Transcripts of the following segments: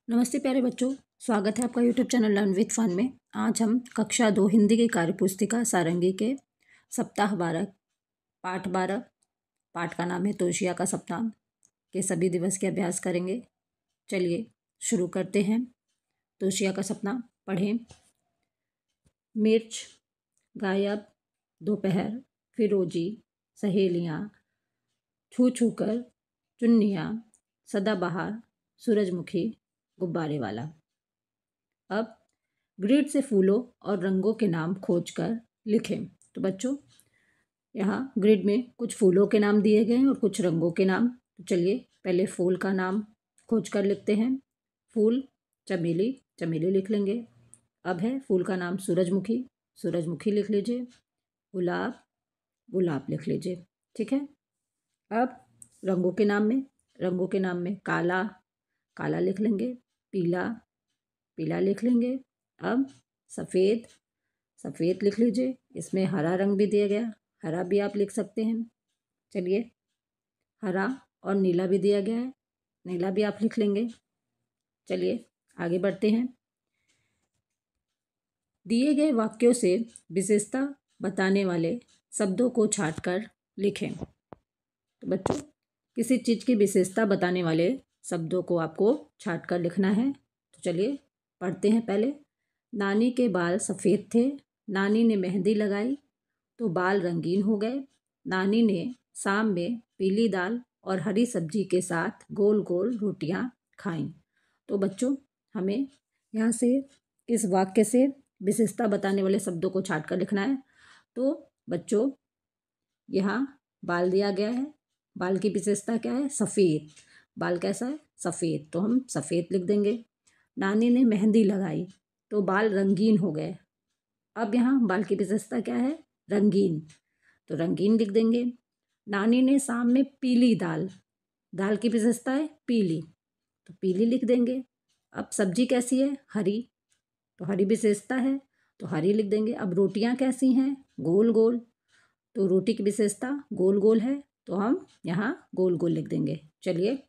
नमस्ते प्यारे बच्चों, स्वागत है आपका YouTube channel learn with fun में। आज हम कक्षा 2 हिंदी की कार्यपुस्तिका सारंगी के सप्ताह 12 पाठ 12 पाठ का नाम है तोशिया का सपना के सभी दिवस के अभ्यास करेंगे। चलिए शुरू करते हैं। तोशिया का सपना पढ़ें। मिर्च, गायब, दोपहर, फिरोजी, सहेलियाँ, छू छू कर, चुन्नियाँ, सदाबहार, सूरजमुखी, गुब्बारे वाला। अब ग्रिड से फूलों और रंगों के नाम खोजकर लिखें। तो बच्चों यहाँ ग्रिड में कुछ फूलों के नाम दिए गए हैं और कुछ रंगों के नाम। तो चलिए पहले फूल का नाम खोजकर लिखते हैं। फूल चमेली, चमेली लिख लेंगे। अब है फूल का नाम सूरजमुखी, सूरजमुखी लिख लीजिए। गुलाब, गुलाब लिख लीजिए। ठीक है। अब रंगों के नाम में काला, काला लिख लेंगे। पीला, पीला लिख लेंगे। अब सफ़ेद, सफ़ेद लिख लीजिए। इसमें हरा रंग भी दिया गया, हरा भी आप लिख सकते हैं। चलिए हरा और नीला भी दिया गया है, नीला भी आप लिख लेंगे। चलिए आगे बढ़ते हैं। दिए गए वाक्यों से विशेषता बताने वाले शब्दों को छांटकर लिखें। तो बच्चों किसी चीज़ की विशेषता बताने वाले शब्दों को आपको छांटकर लिखना है। तो चलिए पढ़ते हैं। पहले नानी के बाल सफ़ेद थे, नानी ने मेहंदी लगाई तो बाल रंगीन हो गए। नानी ने शाम में पीली दाल और हरी सब्जी के साथ गोल गोल रोटियां खाईं। तो बच्चों हमें यहाँ से इस वाक्य से विशेषता बताने वाले शब्दों को छांटकर लिखना है। तो बच्चों यहाँ बाल दिया गया है, बाल की विशेषता क्या है? सफ़ेद। बाल कैसा है? सफ़ेद, तो हम सफ़ेद लिख देंगे। नानी ने मेहंदी लगाई तो बाल रंगीन हो गए। अब यहाँ बाल की विशेषता क्या है? रंगीन, तो रंगीन लिख देंगे। नानी ने शाम में पीली दाल, दाल की विशेषता है पीली, तो पीली लिख देंगे। अब सब्जी कैसी है? हरी, तो हरी विशेषता है तो हरी लिख देंगे। अब रोटियां कैसी हैं? गोल गोल, तो रोटी की विशेषता गोल गोल है तो हम यहाँ गोल गोल लिख देंगे। चलिए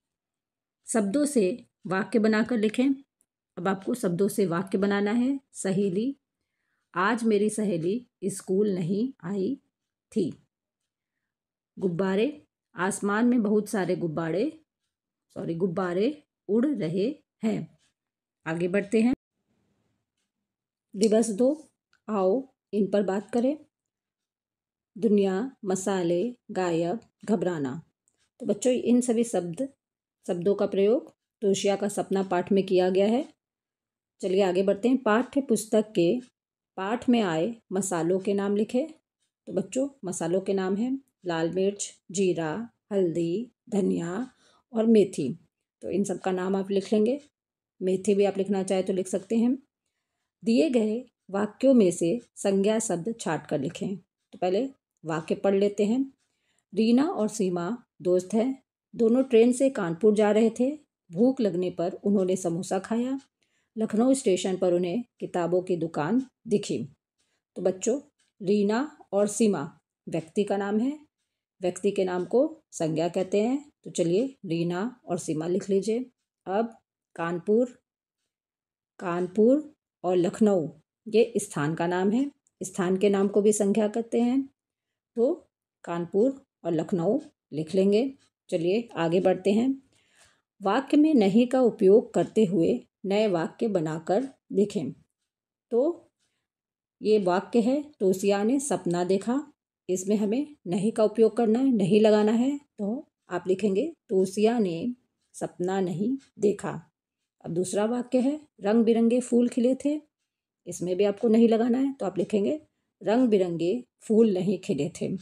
शब्दों से वाक्य बनाकर लिखें। अब आपको शब्दों से वाक्य बनाना है। सहेली, आज मेरी सहेली स्कूल नहीं आई थी। गुब्बारे, आसमान में बहुत सारे गुब्बारे उड़ रहे हैं। आगे बढ़ते हैं। दिवस 2, आओ इन पर बात करें। दुनिया, मसाले, गायब, घबराना। तो बच्चों इन सभी शब्दों का प्रयोग तोशिया का सपना पाठ में किया गया है। चलिए आगे बढ़ते हैं। पाठ्य पुस्तक के पाठ में आए मसालों के नाम लिखे। तो बच्चों मसालों के नाम हैं लाल मिर्च, जीरा, हल्दी, धनिया और मेथी। तो इन सब का नाम आप लिख लेंगे। मेथी भी आप लिखना चाहे तो लिख सकते हैं। दिए गए वाक्यों में से संज्ञा शब्द छांट कर लिखें। तो पहले वाक्य पढ़ लेते हैं। रीना और सीमा दोस्त हैं, दोनों ट्रेन से कानपुर जा रहे थे। भूख लगने पर उन्होंने समोसा खाया। लखनऊ स्टेशन पर उन्हें किताबों की दुकान दिखी। तो बच्चों रीना और सीमा व्यक्ति का नाम है, व्यक्ति के नाम को संज्ञा कहते हैं। तो चलिए रीना और सीमा लिख लीजिए। अब कानपुर, कानपुर और लखनऊ ये स्थान का नाम है, स्थान के नाम को भी संज्ञा कहते हैं। तो कानपुर और लखनऊ लिख लेंगे। चलिए आगे बढ़ते हैं। वाक्य में नहीं का उपयोग करते हुए नए वाक्य बनाकर लिखें। तो ये वाक्य है तोशिया ने सपना देखा, इसमें हमें नहीं का उपयोग करना है, नहीं लगाना है। तो आप लिखेंगे तोशिया ने सपना नहीं देखा। अब दूसरा वाक्य है रंग बिरंगे फूल खिले थे, इसमें भी आपको नहीं लगाना है तो आप लिखेंगे रंग बिरंगे फूल नहीं खिले थे।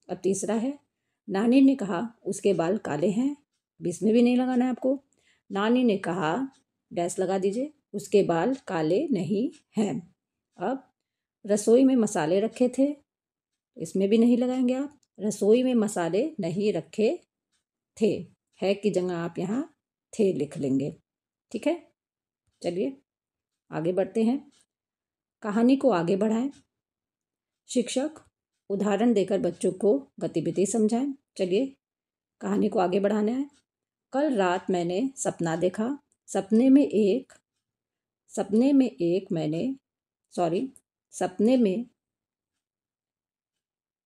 अब तीसरा है नानी ने कहा उसके बाल काले हैं, अब इसमें भी नहीं लगाना है आपको। नानी ने कहा डैश लगा दीजिए उसके बाल काले नहीं हैं। अब रसोई में मसाले रखे थे, इसमें भी नहीं लगाएंगे आप, रसोई में मसाले नहीं रखे थे, है की जगह आप यहाँ थे लिख लेंगे। ठीक है। चलिए आगे बढ़ते हैं। कहानी को आगे बढ़ाएं। शिक्षक उदाहरण देकर बच्चों को गतिविधि समझाएं। चलिए कहानी को आगे बढ़ाना है। कल रात मैंने सपना देखा, सपने में एक सपने में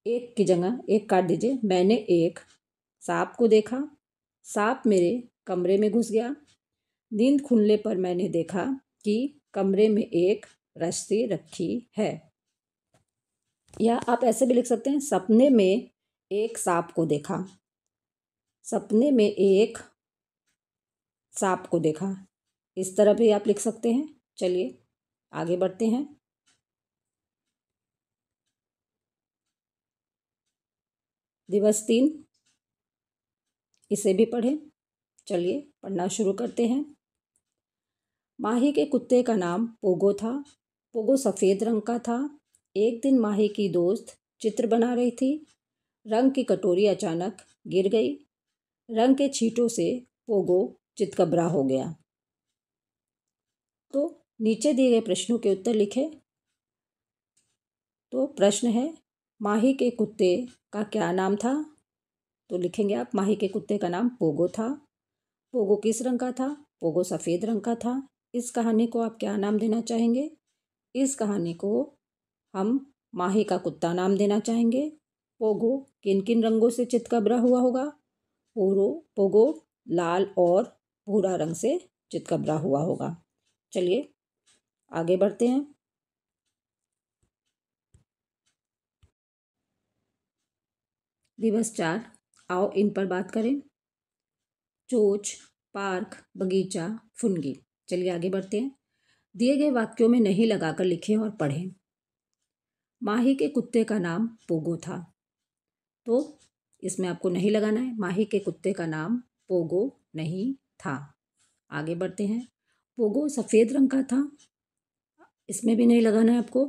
एक की जगह एक काट दीजिए। मैंने एक सांप को देखा। सांप मेरे कमरे में घुस गया। नींद खुलने पर मैंने देखा कि कमरे में एक रस्सी रखी है। या आप ऐसे भी लिख सकते हैं, सपने में एक सांप को देखा। सपने में एक सांप को देखा, इस तरह भी आप लिख सकते हैं। चलिए आगे बढ़ते हैं। दिवस 3, इसे भी पढ़ें। चलिए पढ़ना शुरू करते हैं। माही के कुत्ते का नाम पोगो था। पोगो सफ़ेद रंग का था। एक दिन माही की दोस्त चित्र बना रही थी। रंग की कटोरी अचानक गिर गई। रंग के छींटों से पोगो चितकबरा हो गया। तो नीचे दिए गए प्रश्नों के उत्तर लिखें। तो प्रश्न है, माही के कुत्ते का क्या नाम था? तो लिखेंगे आप, माही के कुत्ते का नाम पोगो था। पोगो किस रंग का था? पोगो सफ़ेद रंग का था। इस कहानी को आप क्या नाम देना चाहेंगे? इस कहानी को हम माही का कुत्ता नाम देना चाहेंगे। पोगो किन किन रंगों से चितकबरा हुआ होगा? पोगो लाल और भूरा रंग से चितकबरा हुआ होगा। चलिए आगे बढ़ते हैं। दिवस 4, आओ इन पर बात करें। चोंच, पार्क, बगीचा, फुनगी। चलिए आगे बढ़ते हैं। दिए गए वाक्यों में नहीं लगाकर लिखें और पढ़ें। माही के कुत्ते का नाम पोगो था। तो इसमें आपको नहीं लगाना है। माही के कुत्ते का नाम पोगो नहीं था। आगे बढ़ते हैं। पोगो सफ़ेद रंग का था। इसमें भी नहीं लगाना है आपको।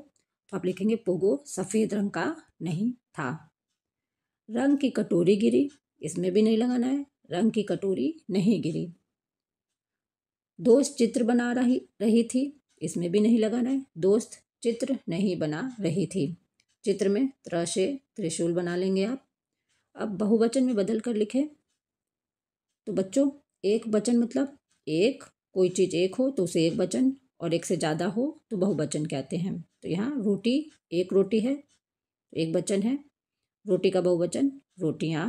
तो आप लिखेंगे पोगो सफ़ेद रंग का नहीं था। रंग की कटोरी गिरी। इसमें भी नहीं लगाना है। रंग की कटोरी नहीं गिरी। दोस्त चित्र बना रही थी। इसमें भी नहीं लगाना है। दोस्त चित्र नहीं बना रही थी। चित्र में तरह से त्रिशूल बना लेंगे आप। अब बहुवचन में बदल कर लिखें। तो बच्चों, एक वचन मतलब एक, कोई चीज़ एक हो तो उसे एक वचन, और एक से ज़्यादा हो तो बहुवचन कहते हैं। तो यहाँ रोटी, एक रोटी है, एक वचन है। रोटी का बहुवचन रोटियाँ।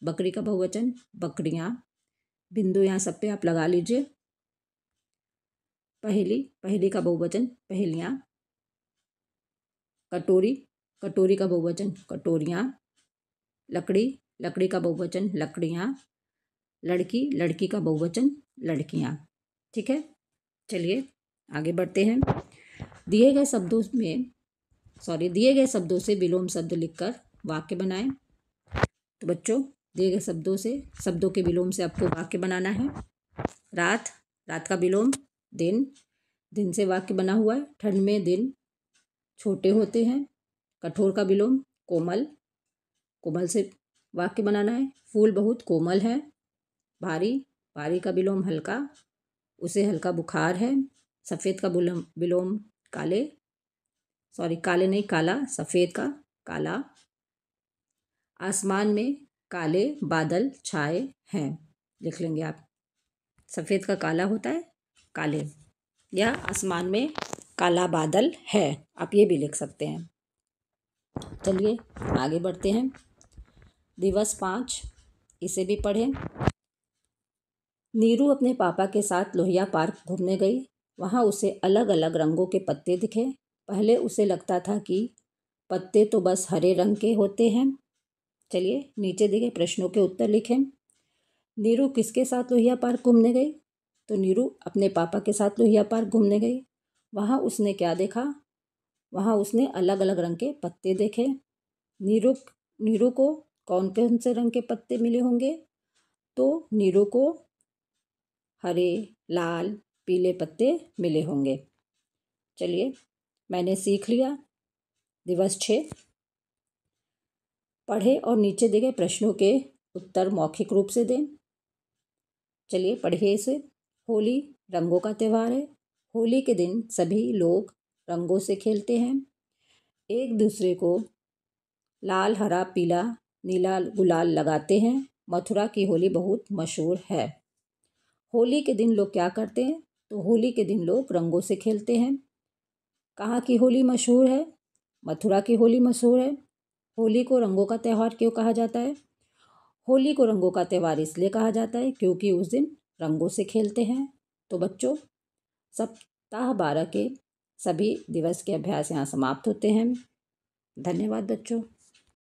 बकरी का बहुवचन बकरियाँ। बिंदु यहाँ सब पे आप लगा लीजिए। पहेली का बहुवचन पहेलियाँ। कटोरी का बहुवचन कटोरियाँ। लकड़ी का बहुवचन लकड़ियाँ। लड़की का बहुवचन लड़कियाँ। ठीक है, चलिए आगे बढ़ते हैं। दिए गए शब्दों से विलोम शब्द लिखकर वाक्य बनाएं। तो बच्चों, दिए गए शब्दों के विलोम से आपको वाक्य बनाना है। रात का विलोम दिन से वाक्य बना हुआ है। ठंड में दिन छोटे होते हैं। कठोर का विलोम कोमल से वाक्य बनाना है। फूल बहुत कोमल है। भारी का विलोम हल्का, उसे हल्का बुखार है। सफ़ेद का विलोम काले नहीं, काला, सफ़ेद का काला। आसमान में काले बादल छाए हैं। लिख लेंगे आप। सफ़ेद का काला होता है, काले, या आसमान में काला बादल है, आप ये भी लिख सकते हैं। चलिए आगे बढ़ते हैं। दिवस 5, इसे भी पढ़ें। नीरू अपने पापा के साथ लोहिया पार्क घूमने गई। वहाँ उसे अलग अलग रंगों के पत्ते दिखे। पहले उसे लगता था कि पत्ते तो बस हरे रंग के होते हैं। चलिए नीचे दिए गए प्रश्नों के उत्तर लिखें। नीरू किसके साथ लोहिया पार्क घूमने गई? तो नीरू अपने पापा के साथ लोहिया पार्क घूमने गई। वहाँ उसने क्या देखा? वहाँ उसने अलग अलग रंग के पत्ते देखे। नीरू को कौन कौन से रंग के पत्ते मिले होंगे? तो नीरू को हरे, लाल, पीले पत्ते मिले होंगे। चलिए, मैंने सीख लिया। दिवस 6, पढ़े और नीचे दिए गए प्रश्नों के उत्तर मौखिक रूप से दें। चलिए पढ़िए इसे। होली रंगों का त्यौहार है। होली के दिन सभी लोग रंगों से खेलते हैं। एक दूसरे को लाल, हरा, पीला, नीला गुलाल लगाते हैं। मथुरा की होली बहुत मशहूर है। होली के दिन लोग क्या करते हैं? तो होली के दिन लोग रंगों से खेलते हैं। कहाँ की होली मशहूर है? मथुरा की होली मशहूर है। होली को रंगों का त्यौहार क्यों कहा जाता है? होली को रंगों का त्यौहार इसलिए कहा जाता है क्योंकि उस दिन रंगों से खेलते हैं। तो बच्चों, सप्ताह 12 के सभी दिवस के अभ्यास यहाँ समाप्त होते हैं। धन्यवाद बच्चों।